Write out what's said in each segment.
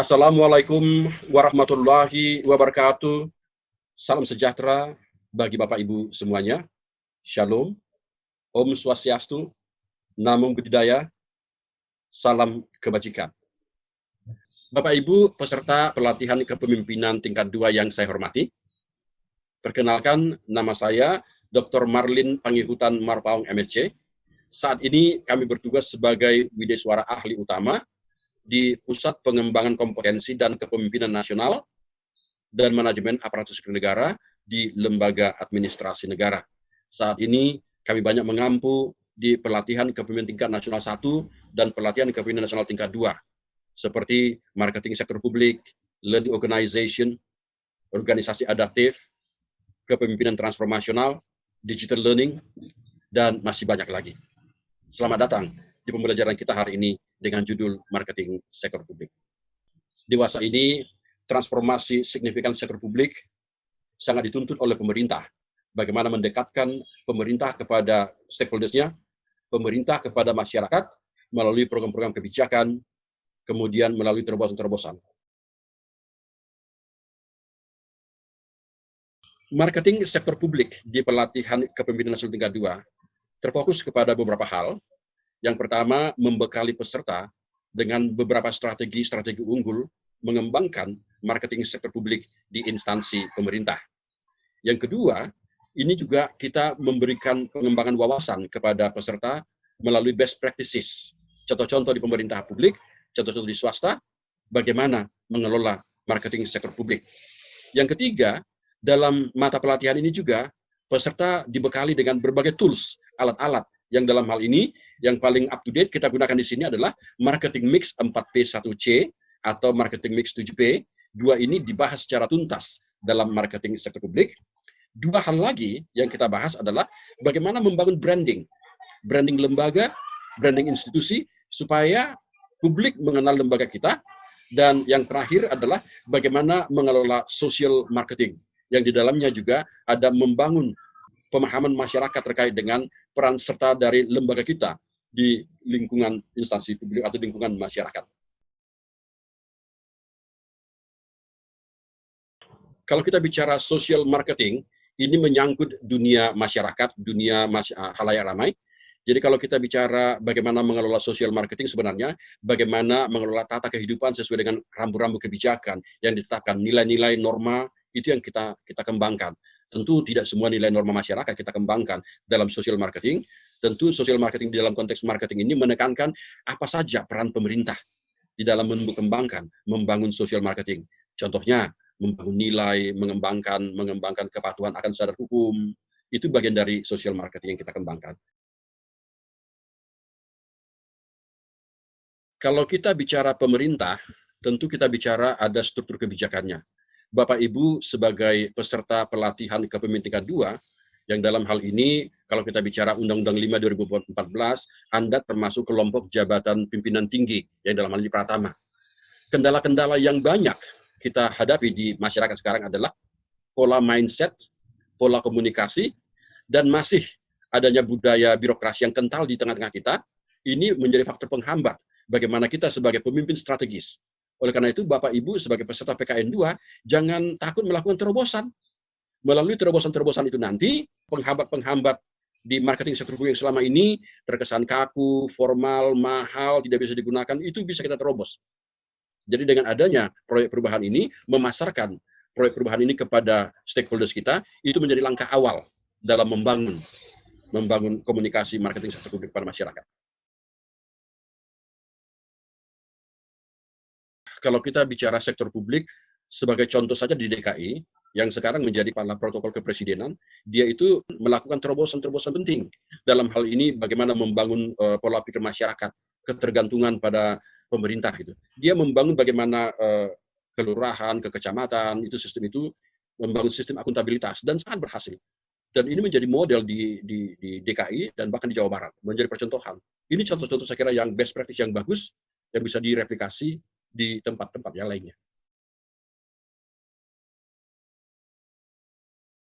Assalamualaikum warahmatullahi wabarakatuh. Salam sejahtera bagi Bapak Ibu semuanya. Shalom, Om Swastiastu, Namo Buddhaya, salam kebajikan. Bapak Ibu peserta pelatihan kepemimpinan tingkat 2 yang saya hormati. Perkenalkan, nama saya Dr. Marlin Pangihutan Marpaung MSc. Saat ini kami bertugas sebagai Wideswara Ahli Utama di Pusat Pengembangan Kompetensi dan Kepemimpinan Nasional dan Manajemen Aparatur Sipil Negara di Lembaga Administrasi Negara. Saat ini kami banyak mengampu di pelatihan kepemimpinan tingkat nasional 1 dan pelatihan kepemimpinan nasional tingkat 2, seperti marketing sektor publik, learning organization, organisasi adaptif, kepemimpinan transformasional, digital learning, dan masih banyak lagi. Selamat datang di pembelajaran kita hari ini dengan judul marketing sektor publik. Di masa ini, transformasi signifikan sektor publik sangat dituntut oleh pemerintah. Bagaimana mendekatkan pemerintah kepada stakeholders-nya, pemerintah kepada masyarakat, melalui program-program kebijakan, kemudian melalui terobosan-terobosan. Marketing sektor publik di pelatihan kepemimpinan nasional tingkat 2 terfokus kepada beberapa hal. Yang pertama, membekali peserta dengan beberapa strategi-strategi unggul mengembangkan marketing sektor publik di instansi pemerintah. Yang kedua, ini juga kita memberikan pengembangan wawasan kepada peserta melalui best practices, contoh-contoh di pemerintah publik, contoh-contoh di swasta, bagaimana mengelola marketing sektor publik. Yang ketiga, dalam mata pelatihan ini juga peserta dibekali dengan berbagai tools, alat-alat, yang dalam hal ini yang paling up to date kita gunakan di sini adalah marketing mix 4P1C atau marketing mix 7P. Dua ini dibahas secara tuntas dalam marketing sektor publik. Dua hal lagi yang kita bahas adalah bagaimana membangun branding lembaga, branding institusi, supaya publik mengenal lembaga kita. Dan yang terakhir adalah bagaimana mengelola social marketing, yang di dalamnya juga ada membangun pemahaman masyarakat terkait dengan peran serta dari lembaga kita di lingkungan instansi publik atau lingkungan masyarakat. Kalau kita bicara social marketing, ini menyangkut dunia masyarakat, dunia halayak ramai. Jadi kalau kita bicara bagaimana mengelola social marketing, sebenarnya bagaimana mengelola tata kehidupan sesuai dengan rambu-rambu kebijakan yang ditetapkan, nilai-nilai norma, itu yang kita kembangkan. Tentu tidak semua nilai norma masyarakat kita kembangkan dalam social marketing. Tentu social marketing di dalam konteks marketing ini menekankan apa saja peran pemerintah di dalam mengembangkan, membangun social marketing. Contohnya, membangun nilai, mengembangkan kepatuhan akan standar hukum. Itu bagian dari social marketing yang kita kembangkan. Kalau kita bicara pemerintah, tentu kita bicara ada struktur kebijakannya. Bapak Ibu sebagai peserta pelatihan kepemimpinan tingkat 2, yang dalam hal ini kalau kita bicara Undang-Undang 5 2014, Anda termasuk kelompok jabatan pimpinan tinggi, yang dalam hal ini Pratama. Kendala-kendala yang banyak kita hadapi di masyarakat sekarang adalah pola mindset, pola komunikasi, dan masih adanya budaya birokrasi yang kental di tengah-tengah kita. Ini menjadi faktor penghambat bagaimana kita sebagai pemimpin strategis. Oleh karena itu, Bapak Ibu sebagai peserta PKN 2, jangan takut melakukan terobosan. Melalui terobosan-terobosan itu nanti, penghambat-penghambat di marketing sektor publik yang selama ini terkesan kaku, formal, mahal, tidak bisa digunakan, itu bisa kita terobos. Jadi dengan adanya proyek perubahan ini, memasarkan proyek perubahan ini kepada stakeholders kita, itu menjadi langkah awal dalam membangun komunikasi marketing sektor publik pada masyarakat. Kalau kita bicara sektor publik, sebagai contoh saja di DKI, yang sekarang menjadi kepala protokol kepresidenan, dia itu melakukan terobosan-terobosan penting. Dalam hal ini bagaimana membangun pola pikir masyarakat, ketergantungan pada pemerintah gitu. Dia membangun bagaimana kelurahan, kecamatan, itu sistem itu membangun sistem akuntabilitas dan sangat berhasil. Dan ini menjadi model di DKI dan bahkan di Jawa Barat, menjadi percontohan. Ini contoh-contoh saya kira yang best practice yang bagus, yang bisa direplikasi di tempat-tempat yang lainnya.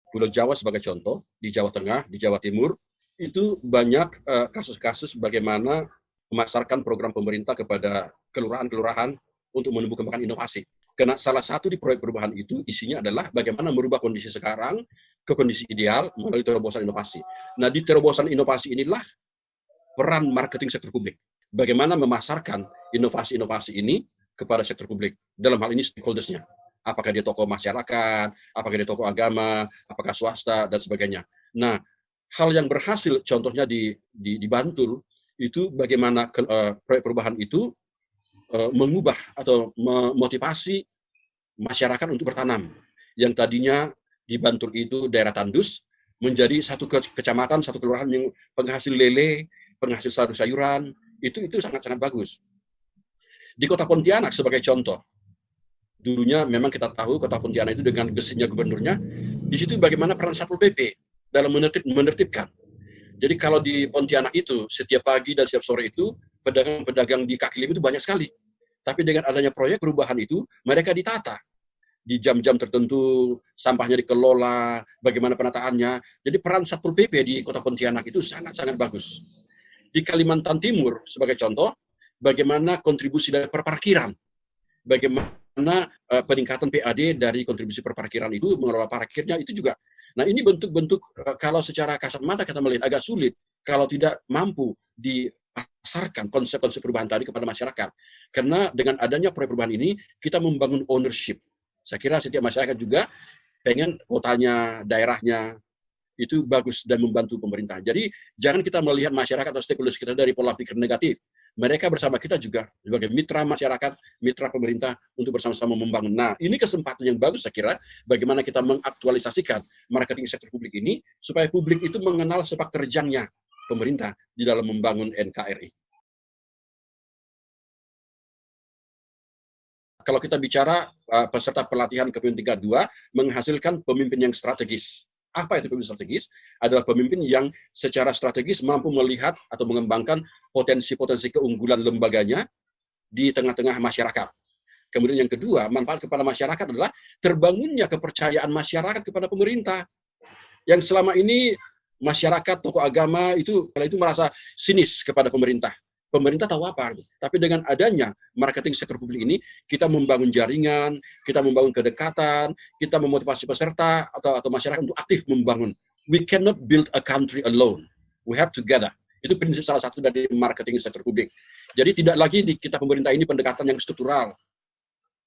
Pulau Jawa sebagai contoh, di Jawa Tengah, di Jawa Timur, itu banyak kasus-kasus bagaimana memasarkan program pemerintah kepada kelurahan-kelurahan untuk menumbuh kembangkan inovasi. Karena salah satu di proyek perubahan itu isinya adalah bagaimana merubah kondisi sekarang ke kondisi ideal melalui terobosan inovasi. Nah, di terobosan inovasi inilah peran marketing sektor publik. Bagaimana memasarkan inovasi-inovasi ini kepada sektor publik. Dalam hal ini stakeholders-nya. Apakah dia tokoh masyarakat, apakah dia tokoh agama, apakah swasta, dan sebagainya. Nah, hal yang berhasil contohnya di Bantul, itu bagaimana proyek perubahan itu mengubah atau memotivasi masyarakat untuk bertanam. Yang tadinya di Bantul itu daerah tandus, menjadi satu kecamatan, satu kelurahan yang penghasil lele, penghasil sayur-sayuran, itu sangat-sangat bagus. Di Kota Pontianak sebagai contoh, dulunya memang kita tahu Kota Pontianak itu dengan gesiknya gubernurnya, di situ bagaimana peran Satpol PP dalam menertibkan. Jadi kalau di Pontianak itu, setiap pagi dan setiap sore itu, pedagang-pedagang di kaki lima itu banyak sekali. Tapi dengan adanya proyek perubahan itu, mereka ditata. Di jam-jam tertentu, sampahnya dikelola, bagaimana penataannya. Jadi peran Satpol PP di Kota Pontianak itu sangat-sangat bagus. Di Kalimantan Timur, sebagai contoh, bagaimana kontribusi dari perparkiran, bagaimana peningkatan PAD dari kontribusi perparkiran itu, mengelola parkirnya, itu juga. Nah, ini bentuk-bentuk, kalau secara kasat mata kita melihat agak sulit, kalau tidak mampu dipasarkan konsep-konsep perubahan tadi kepada masyarakat. Karena dengan adanya proyek perubahan ini, kita membangun ownership. Saya kira setiap masyarakat juga pengen kotanya, daerahnya, itu bagus dan membantu pemerintah. Jadi jangan kita melihat masyarakat atau stakeholders kita dari pola pikir negatif. Mereka bersama kita juga sebagai mitra masyarakat, mitra pemerintah untuk bersama-sama membangun. Nah, ini kesempatan yang bagus saya kira bagaimana kita mengaktualisasikan marketing sektor publik ini supaya publik itu mengenal sepak terjangnya pemerintah di dalam membangun NKRI. Kalau kita bicara peserta pelatihan kepemimpinan tingkat 2 menghasilkan pemimpin yang strategis. Apa itu pemimpin strategis? Adalah pemimpin yang secara strategis mampu melihat atau mengembangkan potensi-potensi keunggulan lembaganya di tengah-tengah masyarakat. Kemudian yang kedua, manfaat kepada masyarakat adalah terbangunnya kepercayaan masyarakat kepada pemerintah. Yang selama ini masyarakat, tokoh agama itu merasa sinis kepada pemerintah. Pemerintah tahu apa, tapi dengan adanya marketing sektor publik ini, kita membangun jaringan, kita membangun kedekatan, kita memotivasi peserta atau masyarakat untuk aktif membangun. We cannot build a country alone. We have together. Itu prinsip salah satu dari marketing sektor publik. Jadi tidak lagi di kita pemerintah ini pendekatan yang struktural.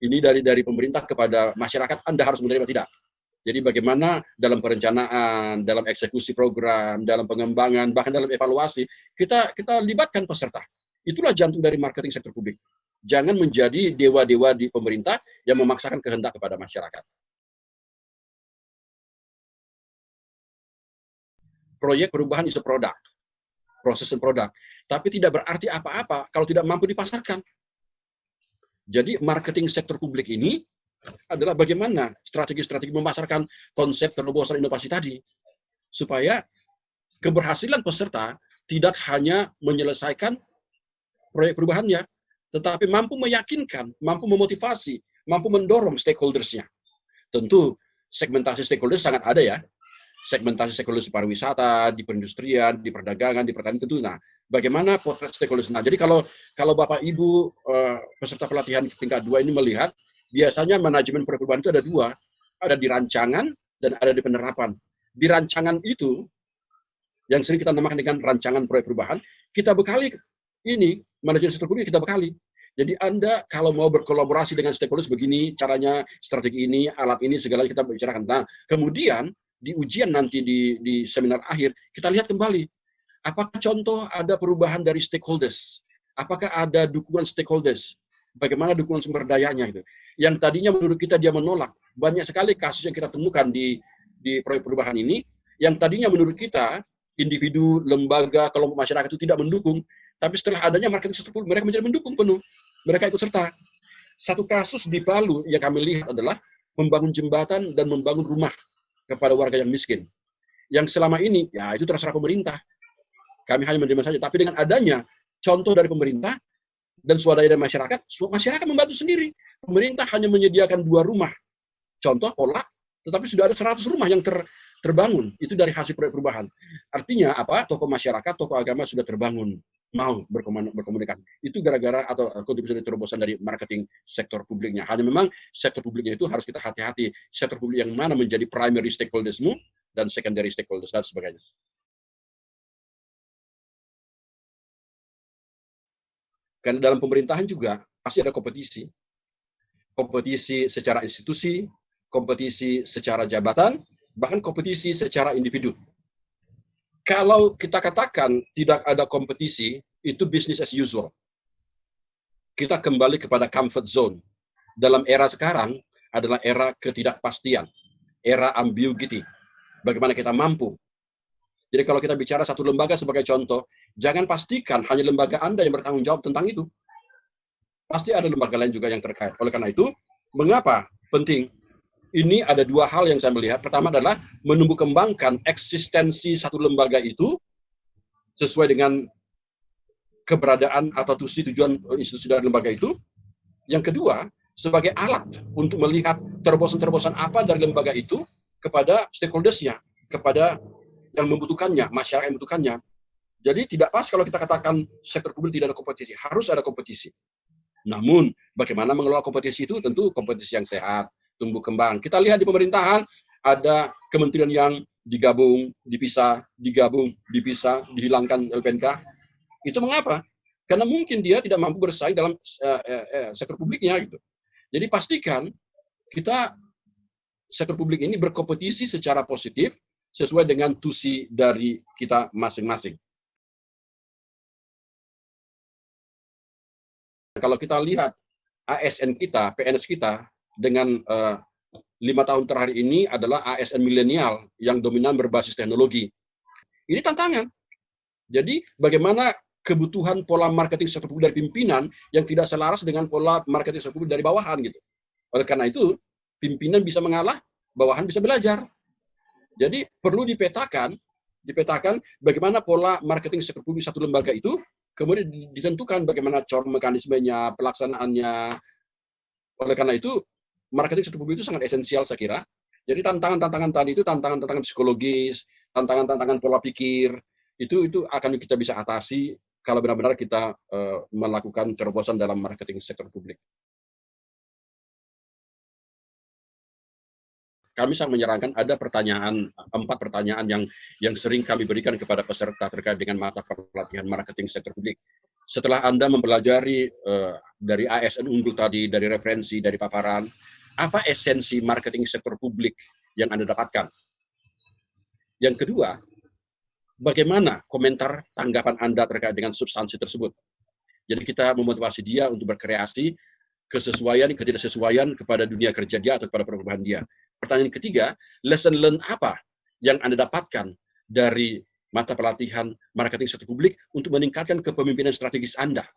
Ini dari pemerintah kepada masyarakat, Anda harus menerima, tidak. Jadi bagaimana dalam perencanaan, dalam eksekusi program, dalam pengembangan, bahkan dalam evaluasi, kita libatkan peserta. Itulah jantung dari marketing sektor publik. Jangan menjadi dewa-dewa di pemerintah yang memaksakan kehendak kepada masyarakat. Proyek perubahan is a product, proses and product. Tapi tidak berarti apa-apa kalau tidak mampu dipasarkan. Jadi marketing sektor publik ini adalah bagaimana strategi-strategi memasarkan konsep terobosan inovasi tadi, supaya keberhasilan peserta tidak hanya menyelesaikan proyek perubahannya, tetapi mampu meyakinkan, mampu memotivasi, mampu mendorong stakeholders-nya. Tentu segmentasi stakeholders sangat ada ya, segmentasi stakeholders di pariwisata, di perindustrian, di perdagangan, di pertanian tentu. Nah, bagaimana potret stakeholders? Nah, jadi kalau Bapak Ibu peserta pelatihan tingkat 2 ini melihat, biasanya manajemen perubahan itu ada dua, ada di rancangan dan ada di penerapan. Di rancangan itu, yang sering kita namakan dengan rancangan proyek perubahan, kita bekali ini, manajemen sektor publik kita bekali. Jadi Anda kalau mau berkolaborasi dengan stakeholders begini, caranya, strategi ini, alat ini, segalanya kita bicarakan. Nah, kemudian di ujian nanti di seminar akhir, kita lihat kembali, apakah contoh ada perubahan dari stakeholders? Apakah ada dukungan stakeholders? Bagaimana dukungan sumber dayanya gitu. Yang tadinya menurut kita dia menolak. Banyak sekali kasus yang kita temukan di proyek perubahan ini, yang tadinya menurut kita individu, lembaga, kelompok masyarakat itu tidak mendukung, tapi setelah adanya marketing sektor publik, mereka menjadi mendukung penuh. Mereka ikut serta. Satu kasus di Palu yang kami lihat adalah membangun jembatan dan membangun rumah kepada warga yang miskin. Yang selama ini, ya itu terserah pemerintah. Kami hanya menerima saja. Tapi dengan adanya contoh dari pemerintah dan swadaya dari masyarakat membantu sendiri. Pemerintah hanya menyediakan 2 rumah. Contoh, pola, tetapi sudah ada 100 rumah yang terbangun. Itu dari hasil proyek perubahan. Artinya apa? Tokoh masyarakat, tokoh agama sudah terbangun. mau berkomunikasi. Itu gara-gara atau kontribusi dari terobosan dari marketing sektor publiknya. Hanya memang sektor publiknya itu harus kita hati-hati. Sektor publik yang mana menjadi primary stakeholdersmu dan secondary stakeholders dan sebagainya. Karena dalam pemerintahan juga pasti ada kompetisi. Kompetisi secara institusi, kompetisi secara jabatan, bahkan kompetisi secara individu. Kalau kita katakan tidak ada kompetisi, itu business as usual. Kita kembali kepada comfort zone. Dalam era sekarang adalah era ketidakpastian, era ambiguity. Bagaimana kita mampu. Jadi kalau kita bicara satu lembaga sebagai contoh, jangan pastikan hanya lembaga Anda yang bertanggung jawab tentang itu. Pasti ada lembaga lain juga yang terkait. Oleh karena itu, mengapa penting? Ini ada dua hal yang saya melihat. Pertama adalah menumbuh kembangkan eksistensi satu lembaga itu sesuai dengan keberadaan atau tujuan institusi dari lembaga itu. Yang kedua, sebagai alat untuk melihat terobosan-terobosan apa dari lembaga itu kepada stakeholders-nya, kepada yang membutuhkannya, masyarakat yang membutuhkannya. Jadi tidak pas kalau kita katakan sektor publik tidak ada kompetisi, harus ada kompetisi. Namun, bagaimana mengelola kompetisi itu? Tentu kompetisi yang sehat, tumbuh kembang. Kita lihat di pemerintahan, ada kementerian yang digabung, dipisah, digabung, dipisah, dihilangkan LPNK. Itu mengapa? Karena mungkin dia tidak mampu bersaing dalam sektor publiknya. Gitu. Jadi pastikan kita sektor publik ini berkompetisi secara positif sesuai dengan tusi dari kita masing-masing. Kalau kita lihat ASN kita, PNS kita, dengan 5 tahun terakhir ini adalah ASN milenial yang dominan berbasis teknologi. Ini tantangan. Jadi bagaimana kebutuhan pola marketing sektor publik dari pimpinan yang tidak selaras dengan pola marketing sektor publik dari bawahan gitu. Oleh karena itu, pimpinan bisa mengalah, bawahan bisa belajar. Jadi perlu dipetakan bagaimana pola marketing sektor publik satu lembaga itu, kemudian ditentukan bagaimana mekanismenya, pelaksanaannya. Oleh karena itu, marketing sektor publik itu sangat esensial saya kira. Jadi tantangan-tantangan tadi itu tantangan-tantangan psikologis, tantangan-tantangan pola pikir, itu akan kita bisa atasi kalau benar-benar kita melakukan terobosan dalam marketing sektor publik. Kami sangat menyarankan ada 4 pertanyaan yang sering kami berikan kepada peserta terkait dengan mata pelatihan marketing sektor publik. Setelah Anda mempelajari dari ASN unggul tadi, dari referensi, dari paparan, apa esensi marketing sektor publik yang Anda dapatkan? Yang kedua, bagaimana komentar tanggapan Anda terkait dengan substansi tersebut? Jadi kita memotivasi dia untuk berkreasi, kesesuaian, ketidaksesuaian kepada dunia kerja dia atau kepada perubahan dia. Pertanyaan ketiga, lesson learn apa yang Anda dapatkan dari mata pelatihan marketing sektor publik untuk meningkatkan kepemimpinan strategis Anda?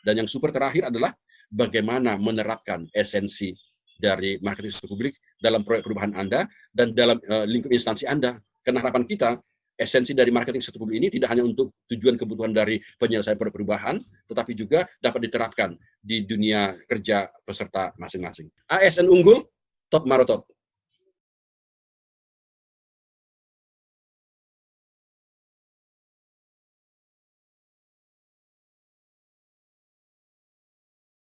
Dan yang super terakhir adalah bagaimana menerapkan esensi dari marketing sektor publik dalam proyek perubahan Anda dan dalam lingkup instansi Anda. Karena harapan kita, esensi dari marketing sektor publik ini tidak hanya untuk tujuan kebutuhan dari penyelesaian perubahan, tetapi juga dapat diterapkan di dunia kerja peserta masing-masing. ASN unggul, top marotot.